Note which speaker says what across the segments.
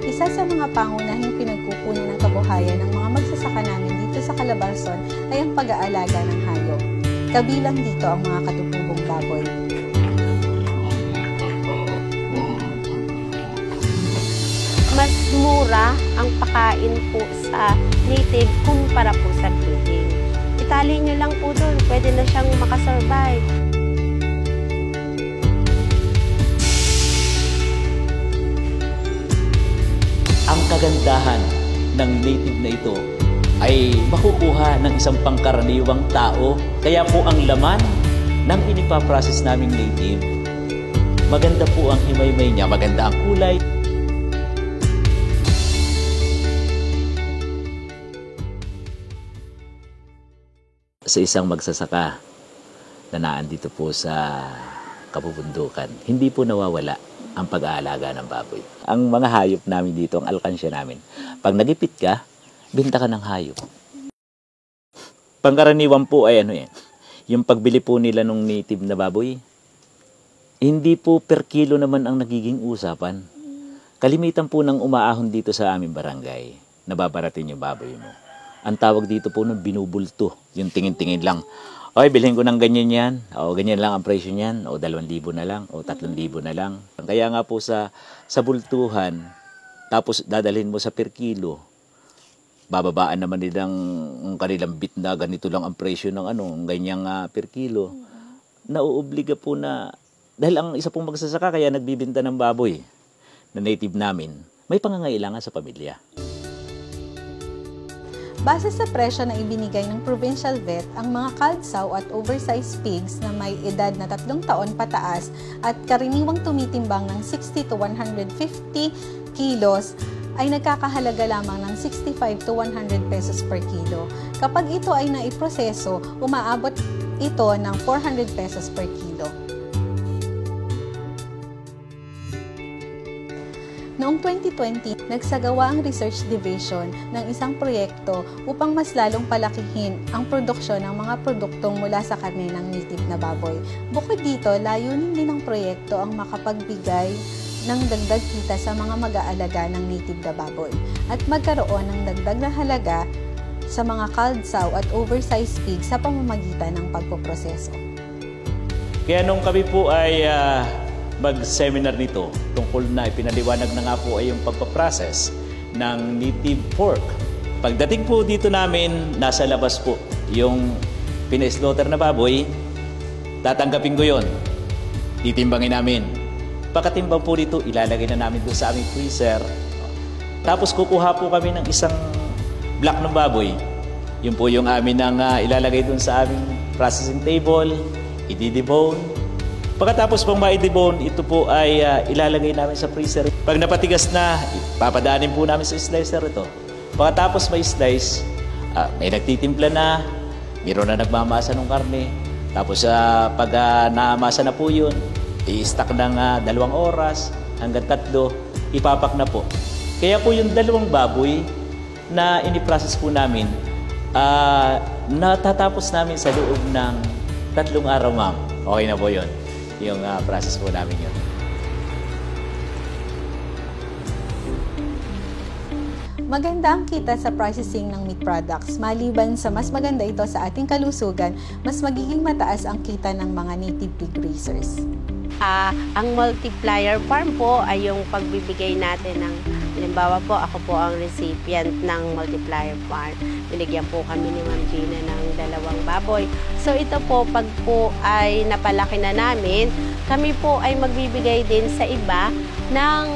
Speaker 1: Isa sa mga pangunahing pinagkukunan ng kabuhayan ng mga magsasaka namin dito sa Calabarzon ay ang pag-aalaga ng hayop. Kabilang dito ang mga katutubong baboy.
Speaker 2: Mas mura ang pakain po sa native kumpara po sa breeding. Itali nyo lang po doon, pwede na siyang makasurvive.
Speaker 3: Ang kagandahan ng native na ito ay makukuha ng isang pangkaraniwang tao. Kaya po ang laman ng inipaprocess naming native, maganda po ang himaymay niya, maganda ang kulay. Sa isang magsasaka na naandito po sa kabubundukan, hindi po nawawala ang pag-aalaga ng baboy. Ang mga hayop namin dito, ang alkansya namin, pag nagipit ka, binta ka ng hayop. Pangkaraniwan po ay yung pagbili po nila ng native na baboy, hindi po per kilo naman ang nagiging usapan. Kalimitan po ng umaahon dito sa aming barangay, nababarating yung baboy mo. Ang tawag dito po ng binubulto, yung tingin-tingin lang. Okay, bilhin ko ng ganyan yan, o ganyan lang ang presyo niyan, o 2,000 na lang, o 3,000 na lang. Kaya nga po sa bultuhan, tapos dadalhin mo sa per kilo, bababaan naman nilang kanilang bit na ganito lang ang presyo ng ganyang per kilo. Nauobliga po na, dahil ang isa pong magsasaka kaya nagbibinta ng baboy na native namin, may pangangailangan sa pamilya.
Speaker 1: Base sa presyo na ibinigay ng provincial vet, ang mga culled sow at oversized pigs na may edad na 3 taon pataas at karaniwang tumitimbang ng 60 to 150 kilos ay nagkakahalaga lamang ng 65 to 100 pesos per kilo. Kapag ito ay naiproseso, umaabot ito ng 400 pesos per kilo. Noong 2020, nagsagawa ang Research Division ng isang proyekto upang mas lalong palakihin ang produksyon ng mga produktong mula sa karne ng native na baboy. Bukod dito, layunin din ng proyekto ang makapagbigay ng dagdag kita sa mga mag-aalaga ng native na baboy at magkaroon ng dagdag na halaga sa mga culled sow at oversized pig sa pamamagitan ng pagpoproseso.
Speaker 3: Kaya nung kami po ay mag-seminar nito, tungkol na ipinaliwanag na nga po ay yung pagpaprocess ng native pork. Pagdating po dito namin, nasa labas po yung pina-slaughter na baboy, tatanggapin ko yun, titimbangin namin. Pagkatimbang po dito, ilalagay na namin doon sa aming freezer. Tapos kukuha po kami ng isang block ng baboy. Yun po yung amin ang ilalagay doon sa aming processing table, i-debone. Pagkatapos pang ma-debone, ito po ay ilalagay namin sa freezer. Pag napatigas na, papadaanin po namin sa slicer ito. Pagkatapos may slice, may nagtitimpla na, mayroon na nagmamasa ng karne. Tapos pag namasa na po yun, i-stack ng 2 oras hanggang 3, ipapak na po. Kaya po yung 2 baboy na iniprocess po namin, natatapos namin sa loob ng 3 araw, ma'am. Okay na po yun. Yung process po namin yun.
Speaker 1: Maganda ang kita sa processing ng meat products. Maliban sa mas maganda ito sa ating kalusugan, mas magiging mataas ang kita ng mga native pig raisers.
Speaker 2: Ang multiplier farm po ay yung pagbibigay natin ng, halimbawa po, ako po ang recipient ng multiplier farm. Binigyan po kami ni Ma'am Gina ng 2 baboy. So ito po, pag po ay napalaki na namin, kami po ay magbibigay din sa iba ng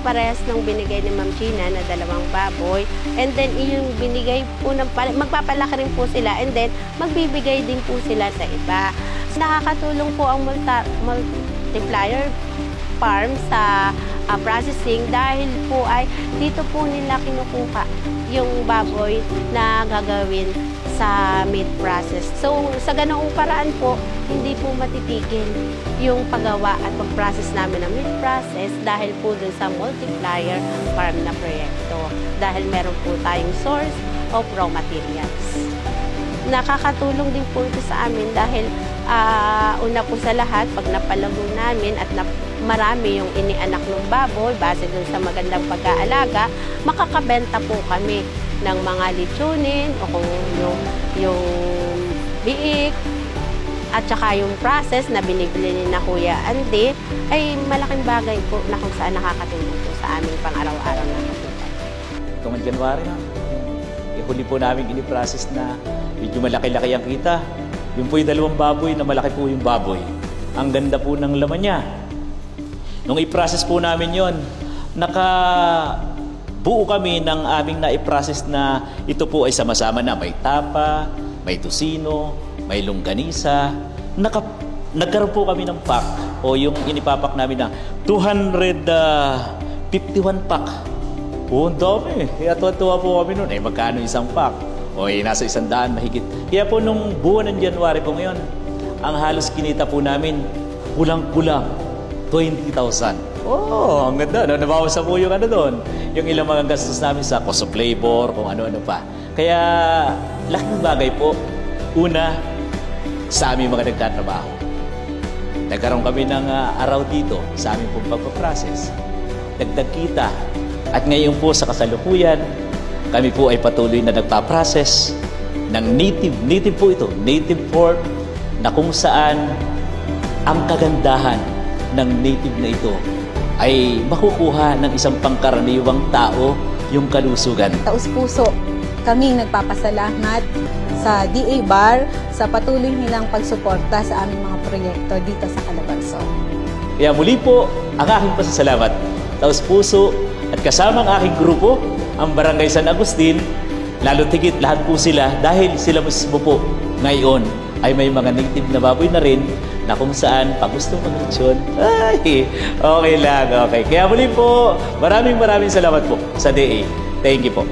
Speaker 2: parehas ng binigay ni Ma'am Gina na 2 baboy. And then yung binigay po, magpapalaki rin po sila and then magbibigay din po sila sa iba. Nakakatulong po ang multiplier farm sa processing dahil po ay dito po nila kinukuha yung baboy na gagawin sa meat process. So sa ganoong paraan po, hindi po matitigil yung paggawa at pag-process namin ng meat process dahil po dun sa multiplier farm na proyekto. Dahil meron po tayong source of raw materials. Nakakatulong din po ito sa amin dahil una po sa lahat, pag napalago namin at marami yung inianak ng baboy, base dun sa magandang pag-aalaga, makakabenta po kami ng mga lechonin o kung yung biik at saka yung process na binibili ni na Kuya Andy ay malaking bagay po na kung saan nakakatulong po sa aming pang-araw-araw na kapitan.
Speaker 3: Itong January na, huli po namin ini-process na medyo malaki-laki ang kita. Yung po yung 2 baboy na malaki po yung baboy. Ang ganda po ng laman niya. Nung i-process po namin yon, nakabuo kami ng aming na-i-process na ito po ay sama-sama na. May tapa, may tusino, may longganisa. Nagkaroon po kami ng pack o yung inipapak namin na 251 pack. Oo, ang dami. Kaya tuwa po kami noon. Magkano isang pack? O nasa 100 mahigit. Kaya po nung buwan ng January po ngayon, ang halos kinita po namin, kulang-kulang, 20,000. Oh, ang ganda. No? Nabawasan po yung doon. Yung ilang mga gastos namin sa cost of labor, kung ano-ano pa. Kaya, laking bagay po. Una, sa aming mga nagtatrabaho. Nagkaroon kami ng araw dito sa aming pong pagpaprocess. Dagdag kita. At ngayon po sa kasalukuyan, kami po ay patuloy na nagpa-process ng native po ito, native pork, na kung saan ang kagandahan ng native na ito ay makukuha ng isang pangkaraniwang tao yung kalusugan.
Speaker 1: Taus-puso kaming nagpapasalamat sa DA Bar sa patuloy nilang pagsuporta sa aming mga proyekto dito sa Calabarzon.
Speaker 3: Kaya muli po, ang aking pasasalamat, taus-puso, at kasama ang aking grupo, ang Barangay San Agustin, lalo tigit lahat po sila dahil sila mismo po ngayon ay may mga native na baboy na rin na kung saan pag gusto mag-aksyon, ay, okay lang, okay. Kaya muli po, maraming salamat po sa DA. Thank you po.